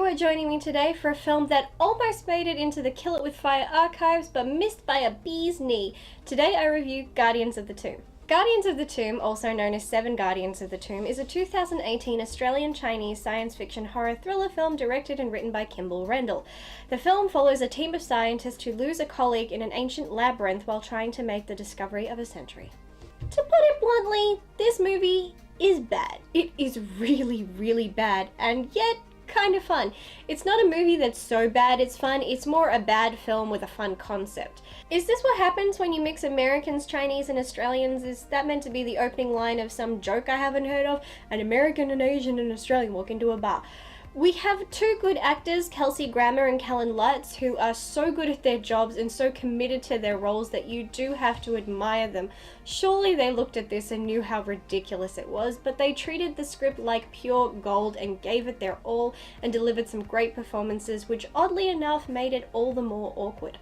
are joining me today for a film that almost made it into the Kill It With Fire archives but missed by a bee's knee. Today I review Guardians of the Tomb. Guardians of the Tomb, also known as Seven Guardians of the Tomb, is a 2018 Australian-Chinese science fiction horror thriller film directed and written by Kimball Rendell. The film follows a team of scientists who lose a colleague in an ancient labyrinth while trying to make the discovery of a century. To put it bluntly, this movie is bad. It is really bad, and yet kind of fun. It's not a movie that's so bad it's fun, it's more a bad film with a fun concept. Is this what happens when you mix Americans, Chinese, and Australians? Is that meant to be the opening line of some joke I haven't heard of? An American, an Asian, and an Australian walk into a bar. We have two good actors, Kelsey and Kellan Lutz, who are so good at their jobs and so committed to their roles that you do have to admire them. Surely they looked at this and knew how ridiculous it was, but they treated the script like pure gold and gave it their all and delivered some great performances, which oddly enough made it all the more awkward.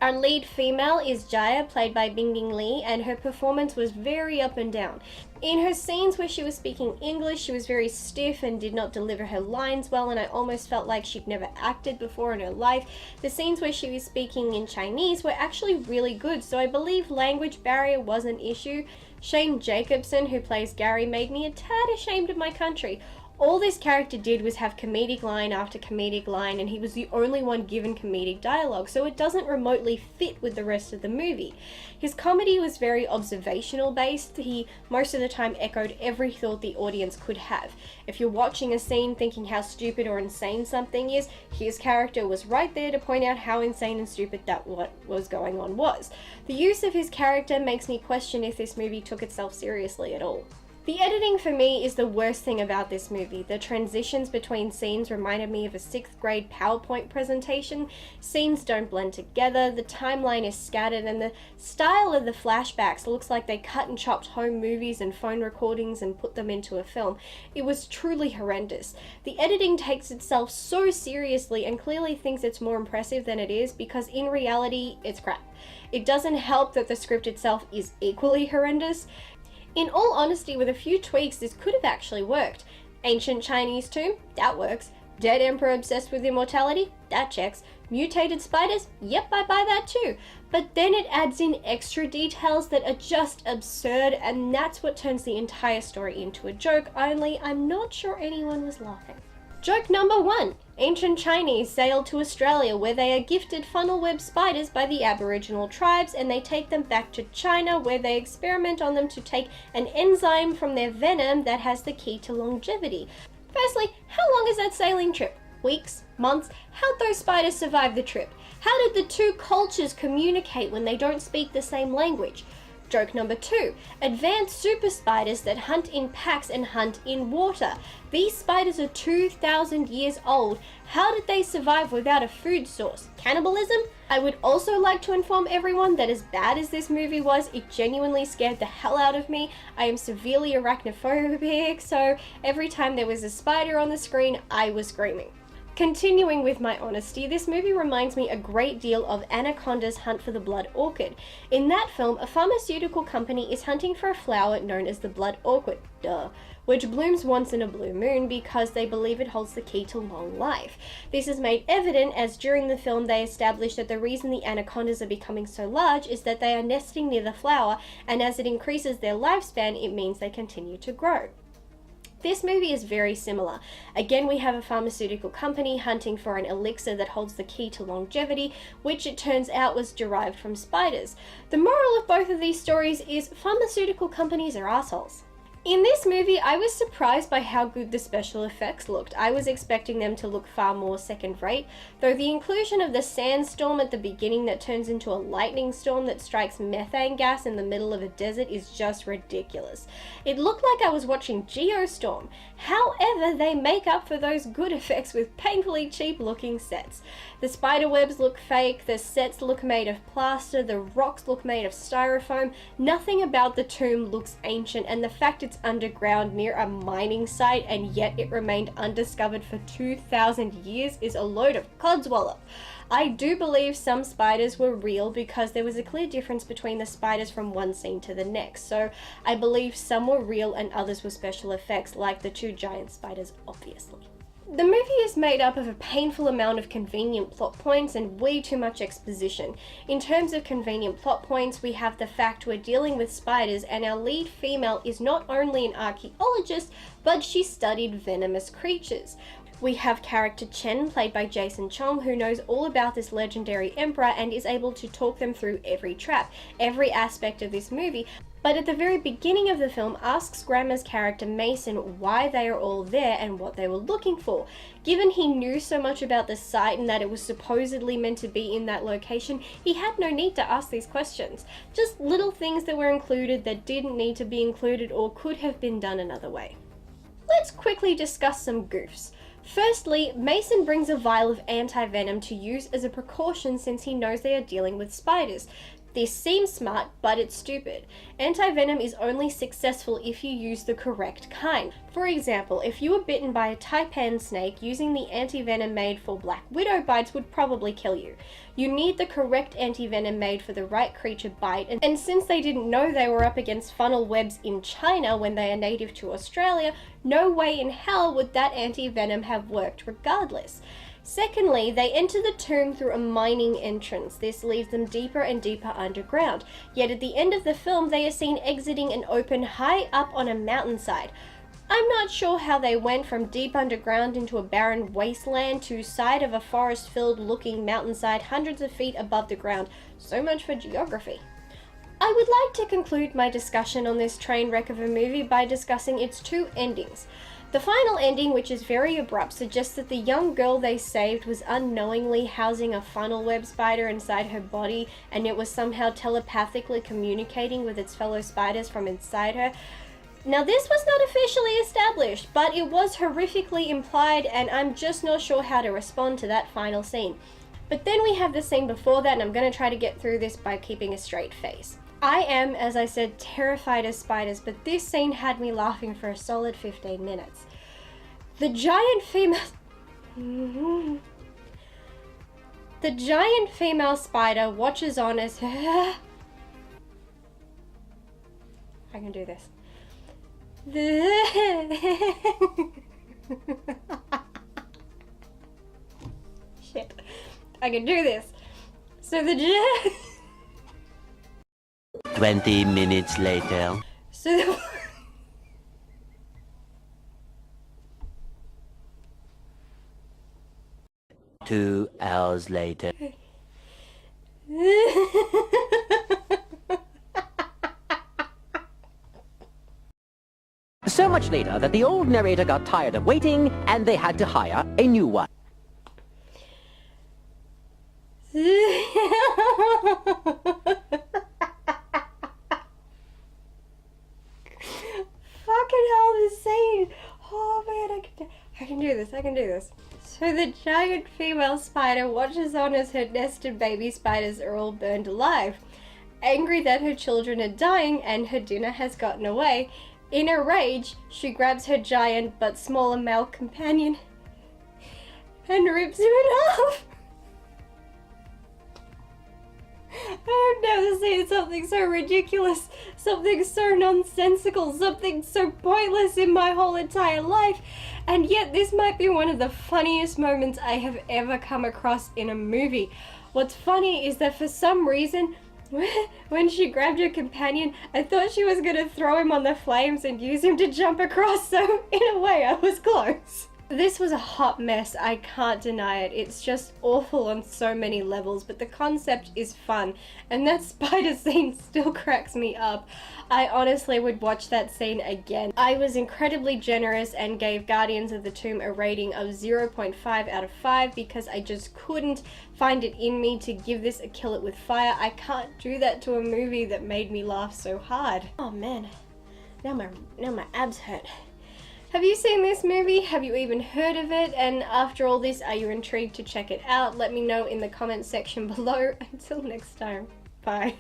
Our lead female is Jaya, played by Bingbing Li, and her performance was very up and down. In her scenes where she was speaking English, she was very stiff and did not deliver her lines well, and I almost felt like she'd never acted before in her life. The scenes where she was speaking in Chinese were actually really good, so I believe language barrier was an issue. Shane Jacobson, who plays Gary, made me a tad ashamed of my country. All this character did was have comedic line after comedic line, and he was the only one given comedic dialogue, so it doesn't remotely fit with the rest of the movie. His comedy was very observational based. He most of the time echoed every thought the audience could have. If you're watching a scene thinking how stupid or insane something is, his character was right there to point out how insane and stupid that what was going on was. The use of his character makes me question if this movie took itself seriously at all. The editing for me is the worst thing about this movie. The transitions between scenes reminded me of a 6th grade PowerPoint presentation. Scenes don't blend together, the timeline is scattered, and the style of the flashbacks looks like they cut and chopped home movies and phone recordings and put them into a film. It was truly horrendous. The editing takes itself so seriously and clearly thinks it's more impressive than it is, because in reality, it's crap. It doesn't help that the script itself is equally horrendous. In all honesty, with a few tweaks, this could have actually worked. Ancient Chinese tomb? That works. Dead emperor obsessed with immortality? That checks. Mutated spiders? Yep, I buy that too. But then it adds in extra details that are just absurd, and that's what turns the entire story into a joke, only I'm not sure anyone was laughing. Joke number 1. Ancient Chinese sail to Australia, where they are gifted funnel web spiders by the Aboriginal tribes, and they take them back to China, where they experiment on them to take an enzyme from their venom that has the key to longevity. Firstly, how long is that sailing trip? Weeks? Months? How'd those spiders survive the trip? How did the two cultures communicate when they don't speak the same language? Joke number 2. Advanced super spiders that hunt in packs and hunt in water. These spiders are 2,000 years old. How did they survive without a food source? Cannibalism? I would also like to inform everyone that as bad as this movie was, it genuinely scared the hell out of me. I am severely arachnophobic, so every time there was a spider on the screen, I was screaming. Continuing with my honesty, this movie reminds me a great deal of Anaconda's Hunt for the Blood Orchid. In that film, a pharmaceutical company is hunting for a flower known as the blood orchid, which blooms once in a blue moon because they believe it holds the key to long life. This is made evident as during the film they establish that the reason the anacondas are becoming so large is that they are nesting near the flower, and as it increases their lifespan, it means they continue to grow. This movie is very similar. Again, we have a pharmaceutical company hunting for an elixir that holds the key to longevity, which it turns out was derived from spiders. The moral of both of these stories is pharmaceutical companies are assholes. In this movie, I was surprised by how good the special effects looked. I was expecting them to look far more second-rate, though the inclusion of the sandstorm at the beginning that turns into a lightning storm that strikes methane gas in the middle of a desert is just ridiculous. It looked like I was watching Geostorm. However, they make up for those good effects with painfully cheap-looking sets. The spider webs look fake, the sets look made of plaster, the rocks look made of styrofoam. Nothing about the tomb looks ancient, and the fact it's underground near a mining site and yet it remained undiscovered for 2,000 years is a load of codswallop. I do believe some spiders were real because there was a clear difference between the spiders from one scene to the next, so I believe some were real and others were special effects, like the two giant spiders, obviously. The movie is made up of a painful amount of convenient plot points and way too much exposition. In terms of convenient plot points, we have the fact we're dealing with spiders, and our lead female is not only an archaeologist, but she studied venomous creatures. We have character Chen, played by Jason Chong, who knows all about this legendary emperor and is able to talk them through every trap, every aspect of this movie, but at the very beginning of the film asks Grammer's character Mason why they are all there and what they were looking for. Given he knew so much about the site and that it was supposedly meant to be in that location, he had no need to ask these questions. Just little things that were included that didn't need to be included or could have been done another way. Let's quickly discuss some goofs. Firstly, Mason brings a vial of anti-venom to use as a precaution since he knows they are dealing with spiders. This seems smart, but it's stupid. Anti-venom is only successful if you use the correct kind. For example, if you were bitten by a taipan snake, using the anti-venom made for black widow bites would probably kill you. You need the correct anti-venom made for the right creature bite, and since they didn't know they were up against funnel webs in China when they are native to Australia, no way in hell would that anti-venom have worked regardless. Secondly, they enter the tomb through a mining entrance. This leads them deeper and deeper underground. Yet at the end of the film, they are seen exiting an open high up on a mountainside. I'm not sure how they went from deep underground into a barren wasteland to side of a forest-filled looking mountainside hundreds of feet above the ground. So much for geography. I would like to conclude my discussion on this train wreck of a movie by discussing its two endings. The final ending, which is very abrupt, suggests that the young girl they saved was unknowingly housing a funnel web spider inside her body, and it was somehow telepathically communicating with its fellow spiders from inside her. Now, this was not officially established, but it was horrifically implied, and I'm just not sure how to respond to that final scene. But then we have the scene before that, and I'm going to try to get through this by keeping a straight face. I am, as I said, terrified of spiders, but this scene had me laughing for a solid 15 minutes. The giant female... The giant female spider watches on as... I can do this. Shit. I can do this. So the 20 minutes later. So 2 hours later. So much later that the old narrator got tired of waiting and they had to hire a new one. Fucking hell, this scene! Oh man, I can do this. So the giant female spider watches on as her nested baby spiders are all burned alive. Angry that her children are dying and her dinner has gotten away, in a rage, she grabs her giant but smaller male companion and rips him in half. I've never seen something so ridiculous, something so nonsensical, something so pointless in my whole entire life, and yet this might be one of the funniest moments I have ever come across in a movie. What's funny is that for some reason, when she grabbed her companion, I thought she was gonna throw him on the flames and use him to jump across, so in a way I was close. This was a hot mess, I can't deny it. It's just awful on so many levels, but the concept is fun, and that spider scene still cracks me up. I honestly would watch that scene again. I was incredibly generous and gave Guardians of the Tomb a rating of 0.5 out of 5 because I just couldn't find it in me to give this a kill it with fire. I can't do that to a movie that made me laugh so hard. Oh man, now my abs hurt. Have you seen this movie? Have you even heard of it? And after all this, are you intrigued to check it out? Let me know in the comments section below. Until next time, bye.